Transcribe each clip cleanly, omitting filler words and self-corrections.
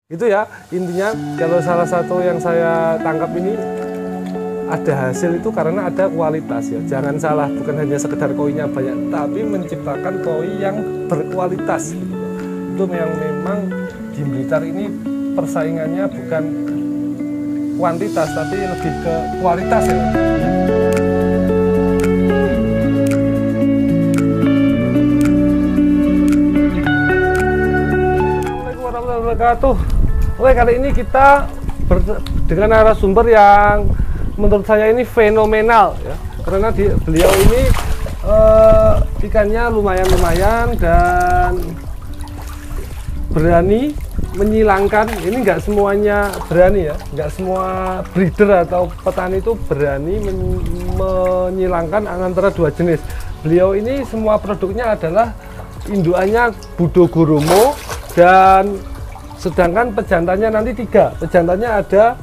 Itu ya, intinya kalau salah satu yang saya tangkap ini ada hasil itu karena ada kualitas ya. Jangan salah, bukan hanya sekedar koinya banyak, tapi menciptakan koi yang berkualitas. Itu yang memang di Blitar ini persaingannya bukan kuantitas, tapi lebih ke kualitas ya. Assalamualaikum warahmatullahi wabarakatuh. Oke, kali ini kita dengan narasumber yang menurut saya ini fenomenal ya, karena beliau ini ikannya lumayan dan berani menyilangkan. Ini nggak semuanya berani ya, nggak semua breeder atau petani itu berani menyilangkan antara dua jenis. Beliau ini semua produknya adalah indukannya Budo Goromo, dan sedangkan pejantannya nanti 3. Pejantannya ada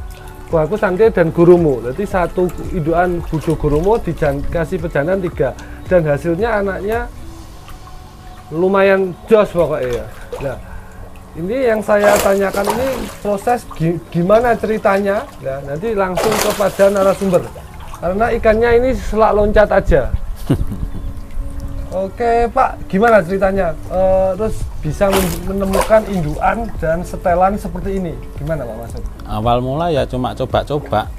Kohaku Sanke dan Goromo. Jadi satu indukan Budo Goromo dikasih pejantan 3, dan hasilnya anaknya lumayan jos pokoknya ya. Nah, ini yang saya tanyakan ini proses gimana ceritanya. Nah, nanti langsung kepada narasumber, karena ikannya ini selak loncat aja. Oke Pak, gimana ceritanya? Terus bisa menemukan indukan dan setelan seperti ini, gimana Pak maksud? Awal mula ya cuma coba-coba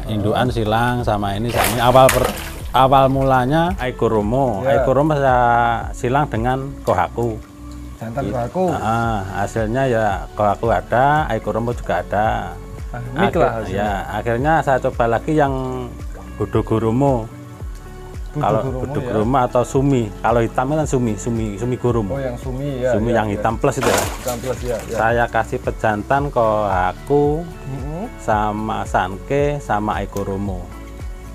indukan silang sama ini. Awal mulanya Aigoromo. Ya. Aigoromo saya silang dengan Kohaku. Jantan Kohaku. Hasilnya ya Kohaku ada, Aigoromo juga ada. Mik lah hasilnya. Ya, akhirnya saya coba lagi yang Budo Goromo. Kalau Budo Goromo atau Sumi, kalau hitam kan Sumi Goromo. Oh, yang Sumi ya. Sumi ya, yang ya. hitam plus itu ya. Hitam plus ya. Saya kasih pejantan Kohaku sama Sanke sama Aigoromo.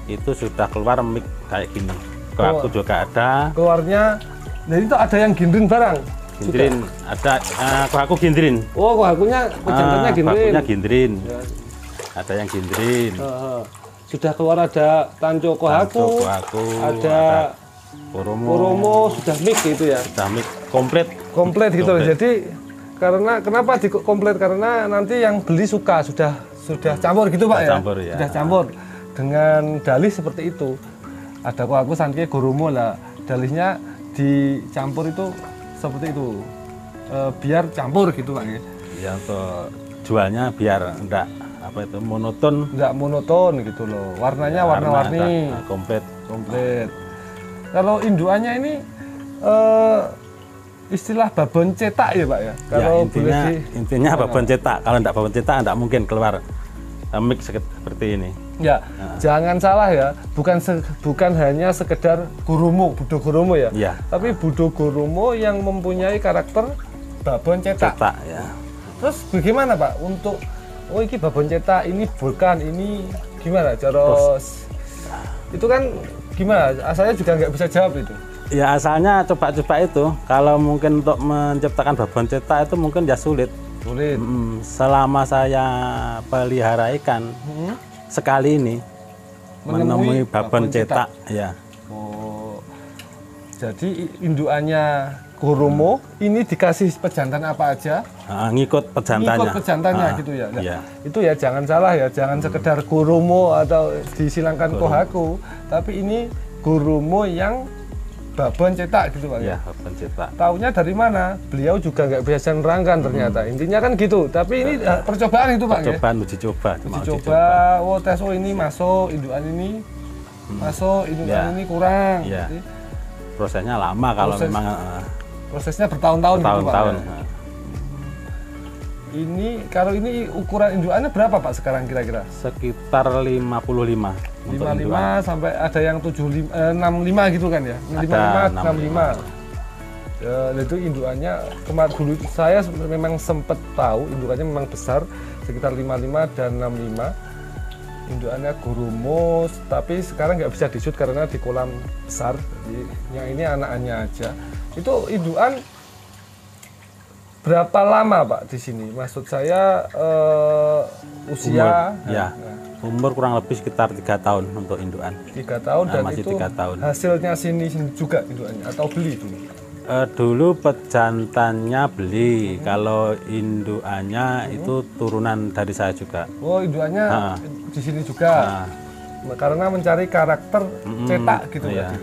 Itu sudah keluar mik kayak gini. Kohaku juga ada. Keluarnya, jadi itu ada yang gindrin barang. Gindrin ada, Kohaku gindrin. Oh, Kohakunya pejantannya gindrin. Kohakunya gindrin. Ya. Ada yang gindrin. Sudah keluar ada Tanco Kohaku, ada Goromo, sudah mix gitu ya. Sudah mix komplit Gitu. Jadi karena kenapa komplit, karena nanti yang beli sudah campur gitu Pak ya. Campur, ya. Sudah campur dengan dalih seperti itu. Ada Kohaku, Sanke, Goromo lah. Dalihnya dicampur itu seperti itu. Biar campur gitu Pak ya. Ya, untuk jualnya biar enggak monoton, nggak monoton gitu loh, warnanya warna-warni, komplit. Kalau indukannya ini istilah babon cetak ya Pak ya. Kalau intinya babon cetak. Kalau enggak babon cetak enggak mungkin keluar mix seperti ini. Ya, jangan salah ya, bukan hanya sekedar Budo Goromo ya. Tapi Budo Goromo yang mempunyai karakter babon cetak. Ya. Terus bagaimana Pak untuk ini babon cetak, ini vulkan, ini gimana cara itu kan gimana? Asalnya juga nggak bisa jawab itu. Ya, asalnya coba-coba itu. Kalau mungkin untuk menciptakan babon cetak itu mungkin ya sulit. Selama saya pelihara ikan sekali ini menemui babon cetak ya. Oh, jadi indukannya Goromo ini dikasih pejantan apa aja? Ngikut pejantannya. Gitu ya. Nah, iya. Itu ya jangan salah ya, jangan sekedar Goromo atau disilangkan Kohaku, tapi ini Goromo yang babon cetak gitu Pak. Iya, babon cetak. Taunya dari mana? Beliau juga nggak biasa nerangkan ternyata. Intinya kan gitu. Tapi ini percobaan itu Pak. Percobaan, uji coba. Oh, tes ini masuk, indukan ini masuk, indukan ini kurang. Iya. Jadi, prosesnya lama kalau memang prosesnya bertahun-tahun gitu Pak. Tahun. Ini kalau ini ukuran indukannya berapa Pak sekarang kira-kira? Sekitar 55. 55 sampai ada yang 65 gitu kan ya? 55, 65. Itu indukannya dulu saya memang sempat tahu indukannya memang besar, sekitar 55 dan 65. Indukannya Goromo, tapi sekarang nggak bisa disut karena di kolam besar. Jadi, yang ini anak-anaknya aja. Itu indukan berapa lama Pak di sini? Maksud saya usia? Umur kurang lebih sekitar 3 tahun untuk indukan. 3 tahun dan masih itu 3 tahun. Hasilnya sini juga indukannya atau beli dulu? Dulu pejantannya beli, kalau indukannya itu turunan dari saya juga. Oh, indukannya di sini juga. Karena mencari karakter cetak gitu iya.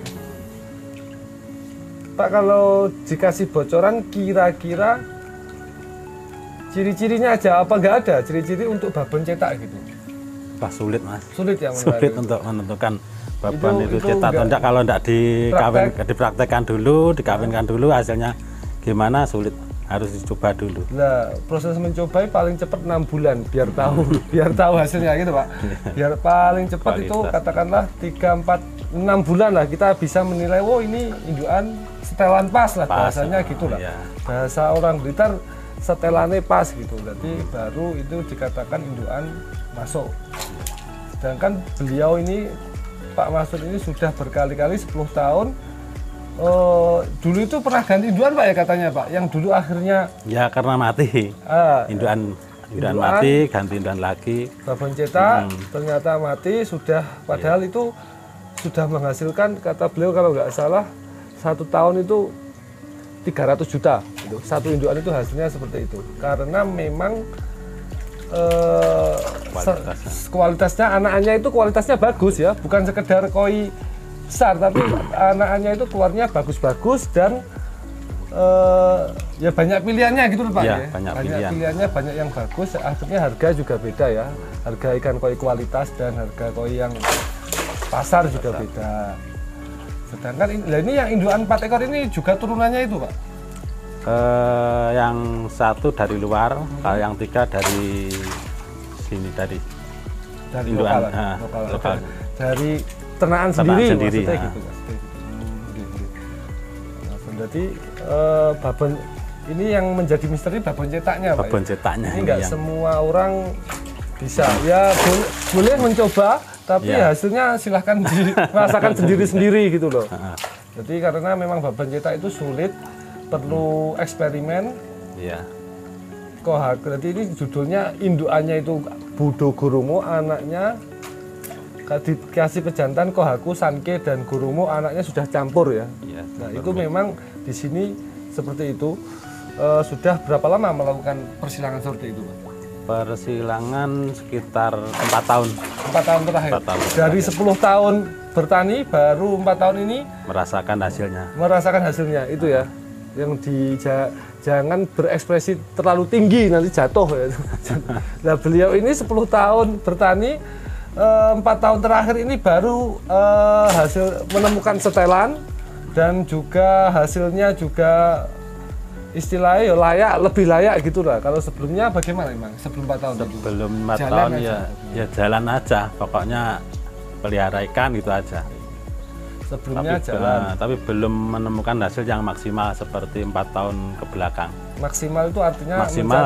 Pak, kalau dikasih bocoran kira-kira ciri-cirinya aja apa nggak ada ciri-ciri untuk babon cetak gitu? Wah, sulit Mas. Sulit ya Sulit untuk menentukan babon itu cetak atau enggak. Kalau enggak dipraktekkan dulu, dikawinkan dulu, hasilnya gimana sulit, harus dicoba dulu. Nah, proses mencoba paling cepat 6 bulan biar tahu biar tahu hasilnya gitu Pak. Biar paling cepat itu katakanlah 3, 4, 6 bulan lah kita bisa menilai, oh ini indukan setelan pas lah bahasanya gitu lah. Iya. Bahasa orang Blitar setelannya pas gitu, berarti baru itu dikatakan indukan masuk. Sedangkan beliau ini, Pak Masud ini sudah berkali-kali 10 tahun. Dulu itu pernah ganti indukan Pak ya katanya Pak, yang dulu akhirnya ya karena mati. Indukan mati, ganti indukan lagi. babon cetak ternyata mati sudah, padahal itu sudah menghasilkan, kata beliau kalau nggak salah 1 tahun itu 300 juta gitu. Satu indukan itu hasilnya seperti itu, karena memang kualitasnya anakannya itu kualitasnya bagus ya, bukan sekedar koi besar, tapi anakannya itu keluarnya bagus-bagus dan ya banyak pilihannya gitu loh Pak ya. Banyak pilihannya, banyak yang bagus, akhirnya harga juga beda ya. Harga ikan koi kualitas dan harga koi yang pasar juga beda. Sedangkan ini yang indukan 4 ekor ini juga turunannya itu Pak? Yang satu dari luar, kalau yang 3 dari sini dari indukan lokal. Dari ternakan sendiri. Maksudnya gitu. Berarti babon ini yang menjadi misteri babon cetaknya Pak. Babon cetaknya ini nggak semua orang bisa. Ya boleh mencoba, tapi hasilnya silahkan dirasakan sendiri-sendiri gitu loh. Jadi karena memang babon cetak itu sulit, perlu eksperimen. Iya. Kohaku, berarti ini judulnya indukannya itu Budo Goromo, anaknya dikasih pejantan Kohaku, Sanke dan Goromo, anaknya sudah campur ya. Iya. Nah itu memang di sini seperti itu. Sudah berapa lama melakukan persilangan seperti itu Pak? Persilangan sekitar 4 tahun. 4 tahun terakhir. 4 tahun Dari 10 tahun bertani, baru 4 tahun ini merasakan hasilnya. Merasakan hasilnya itu ya. Yang jangan berekspresi terlalu tinggi nanti jatuh ya. Nah beliau ini 10 tahun bertani, 4 tahun terakhir ini baru hasil menemukan setelan, dan juga hasilnya juga istilahnya ya layak, lebih layak gitu lah. Kalau sebelumnya bagaimana memang sebelum 4 tahun? Sebelum 4 tahun ya jalan aja, pokoknya pelihara ikan gitu aja. Sebelumnya jalan. Tapi belum menemukan hasil yang maksimal seperti 4 tahun ke belakang. Maksimal itu artinya maksimal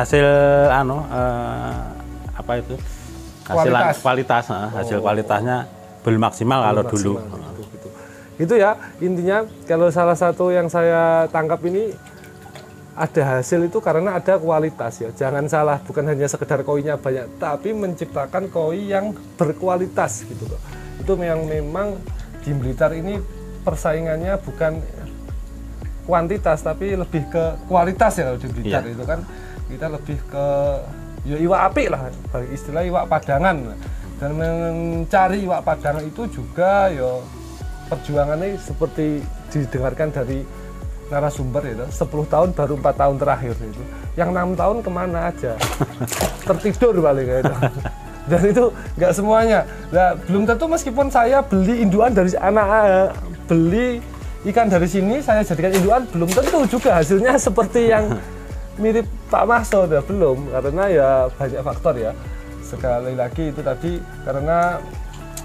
hasil apa itu? Kualitas. Hasil kualitasnya belum maksimal kalau dulu. Gitu. Itu ya intinya, kalau salah satu yang saya tangkap ini ada hasil itu karena ada kualitas ya. Jangan salah, bukan hanya sekedar koinya banyak, tapi menciptakan koi yang berkualitas gitu loh. Itu memang di Blitar ini persaingannya bukan kuantitas tapi lebih ke kualitas ya. Kalau di Blitar itu kan kita lebih ke ya iwak apik lah, istilah iwak padangan. Dan mencari iwak padangan itu juga ya perjuangannya seperti didengarkan dari narasumber itu, 10 tahun baru 4 tahun terakhir itu. Yang 6 tahun kemana aja? Tertidur paling itu. Dan itu nggak semuanya. Nah, belum tentu meskipun saya beli indukan dari beli ikan dari sini, saya jadikan indukan, belum tentu juga hasilnya seperti yang mirip Pak Masud ya, belum. Karena ya banyak faktor ya. Sekali lagi itu tadi karena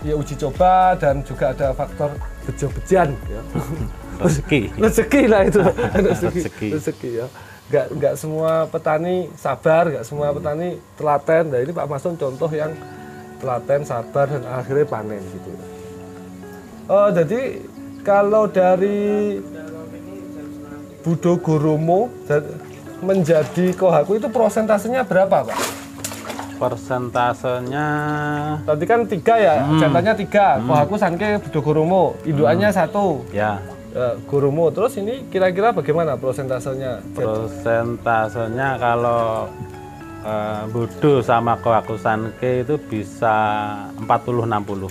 ya uji coba dan juga ada faktor bejo-bejan ya. Rezeki lah itu. Rezeki ya. Nggak semua petani sabar, nggak semua petani telaten. Nah ini Pak Masud contoh yang telaten, sabar, dan akhirnya panen gitu. Jadi kalau dari Budo Goromo menjadi Kohaku itu prosentasenya berapa Pak? Persentasenya tadi kan 3 ya, jantannya 3, Kohaku, Sanke, Budo Goromo, indukannya 1. Ya. gurumu. Terus ini kira-kira bagaimana prosentasenya? Prosentasenya kalau Budo sama Kohaku Sanke itu bisa 40-60.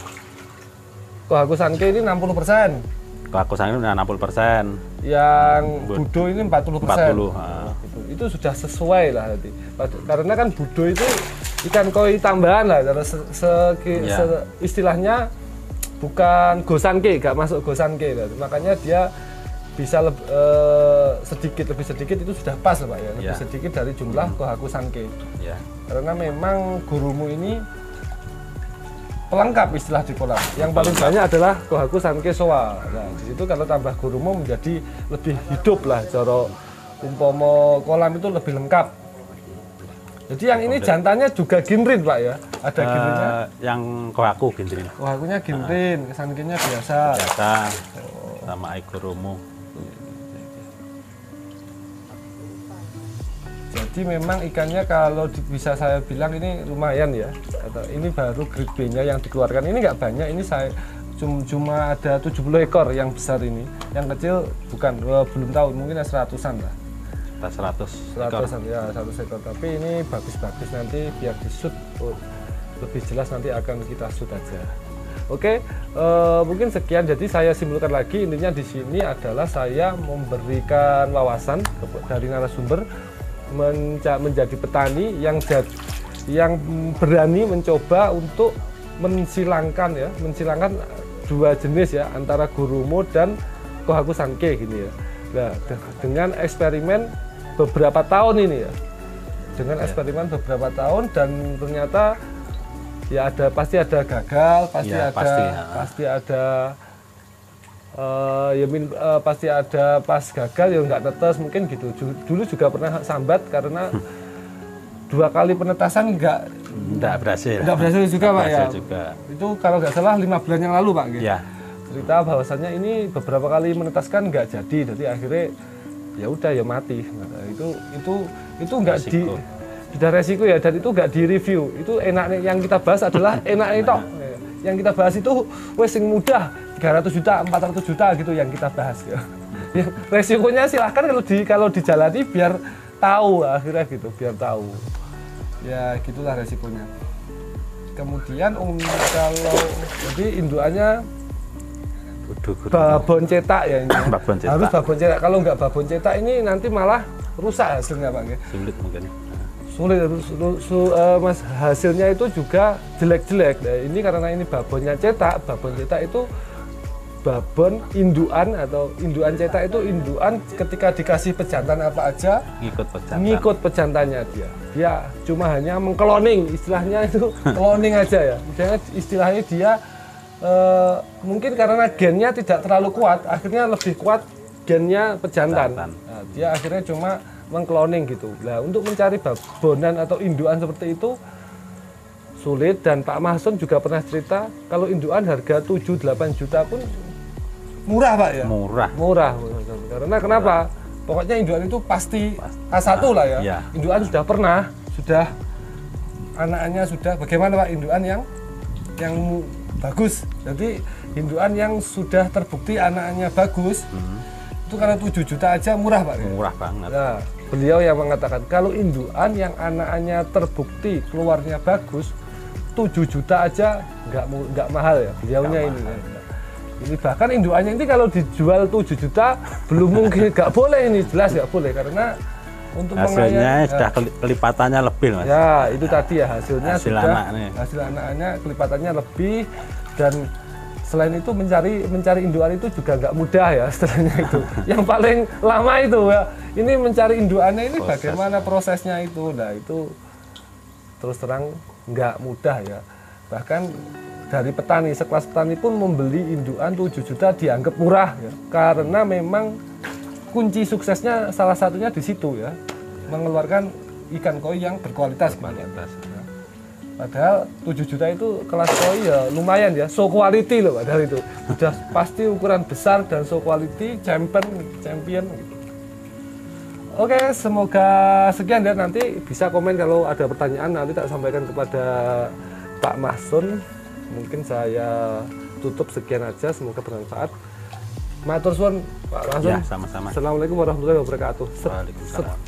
Kohaku Sanke ini 60%. Kohaku Sanke ini 60%. Yang Budo ini 40%. 40. Itu sudah sesuai lah nanti. Karena kan Budo itu ikan koi tambahan lah. Karena istilahnya bukan Gosanke, nggak masuk Gosanke. Makanya dia bisa lebih sedikit itu sudah pas Pak ya, lebih sedikit dari jumlah Kohaku Sanke. Karena memang gurumu ini pelengkap istilah di kolam. Yang paling banyak adalah Kohaku Sanke Soa. Nah di situ kalau tambah gurumu menjadi lebih hidup lah, coro umpomo kolam itu lebih lengkap. Jadi yang ini jantannya juga ginrin Pak ya, ada ginrinnya. Yang Kohaku ginrin. Kohakunya ginrin, Sankenya biasa. Biasa, sama gurumu. Jadi memang ikannya kalau bisa saya bilang ini lumayan ya. Atau ini baru grade B-nya yang dikeluarkan. Ini nggak banyak, ini saya cuma ada 70 ekor yang besar ini. Yang kecil bukan, belum tahu, mungkin 100-an lah. 100-an ya, 100 ekor. Tapi ini bagus-bagus, nanti biar di shoot lebih jelas nanti akan kita shoot aja. Oke, mungkin sekian. Jadi saya simpulkan lagi, intinya di sini adalah saya memberikan wawasan dari narasumber menjadi petani yang berani mencoba untuk mensilangkan dua jenis ya, antara gurumo dan Kohaku Sanke gini ya. Nah, dengan eksperimen beberapa tahun ini ya, eksperimen beberapa tahun, dan ternyata ya pasti ada gagal, pasti ada pasti ada pas gagal ya nggak netes mungkin gitu. Dulu juga pernah sambat karena 2 kali penetasan nggak berhasil juga Pak ya. Itu kalau nggak salah 5 bulan yang lalu Pak gitu. Cerita bahwasannya ini beberapa kali menetaskan nggak jadi, jadi akhirnya ya udah ya mati. Nah, itu nggak sudah resiko ya, dan itu nggak di review. Itu enaknya yang kita bahas adalah enaknya itu. Yang kita bahas itu wes yang mudah 300 juta, 400 juta gitu yang kita bahas ya. Resikonya silahkan kalau dijalani biar tahu akhirnya gitu, biar tahu. Ya gitulah resikonya. Kemudian kalau jadi indukannya babon cetak ya ini. Harus babon cetak. Kalau nggak babon cetak ini nanti malah rusak hasilnya Pak. Sulit mungkin. Sulit, Mas, hasilnya itu juga jelek-jelek. Nah, ini karena ini babonnya cetak. Babon cetak itu babon indukan, atau indukan cetak itu indukan ketika dikasih pejantan apa aja ngikut pejantannya dia cuma hanya mengkloning, istilahnya itu cloning aja ya. Istilahnya dia mungkin karena gennya tidak terlalu kuat, akhirnya lebih kuat gennya pejantan. Nah, dia akhirnya cuma mengkloning gitu. Nah, untuk mencari babonan atau indukan seperti itu sulit, dan Pak Mahson juga pernah cerita kalau indukan harga 7-8 juta pun murah Pak ya? Murah. Karena kenapa? Pokoknya indukan itu pasti A1 lah ya. Indukan sudah pernah, sudah anaknya sudah. Bagaimana Pak indukan yang bagus? Jadi indukan yang sudah terbukti anaknya bagus, itu karena 7 juta aja murah Pak. Murah banget. Nah, beliau yang mengatakan kalau indukan yang anaknya terbukti keluarnya bagus, 7 juta aja nggak mahal ya beliaunya ini. Ini bahkan indukannya ini kalau dijual 7 juta belum mungkin, nggak boleh, ini jelas nggak boleh, karena untuk hasilnya sudah kelipatannya lebih Mas. Ya itu tadi ya, hasilnya hasil anaknya kelipatannya lebih. Dan selain itu mencari indukan itu juga nggak mudah ya setelahnya itu. Yang paling lama itu ya, ini mencari indukannya ini bagaimana prosesnya itu. Nah itu terus terang nggak mudah ya. Bahkan dari petani, sekelas petani pun membeli indukan 7 juta dianggap murah ya. Karena memang kunci suksesnya salah satunya di situ ya, mengeluarkan ikan koi yang berkualitas. Padahal 7 juta itu kelas koi ya lumayan ya, so quality loh padahal itu. Sudah pasti ukuran besar dan so quality, champion gitu. Oke, semoga sekian ya, nanti bisa komen kalau ada pertanyaan, nanti tak sampaikan kepada Pak Mahson. Mungkin saya tutup sekian aja, semoga bermanfaat. Matur suwun Pak langsung. Ya, sama-sama. Assalamualaikum warahmatullahi wabarakatuh. Waalaikumsalam.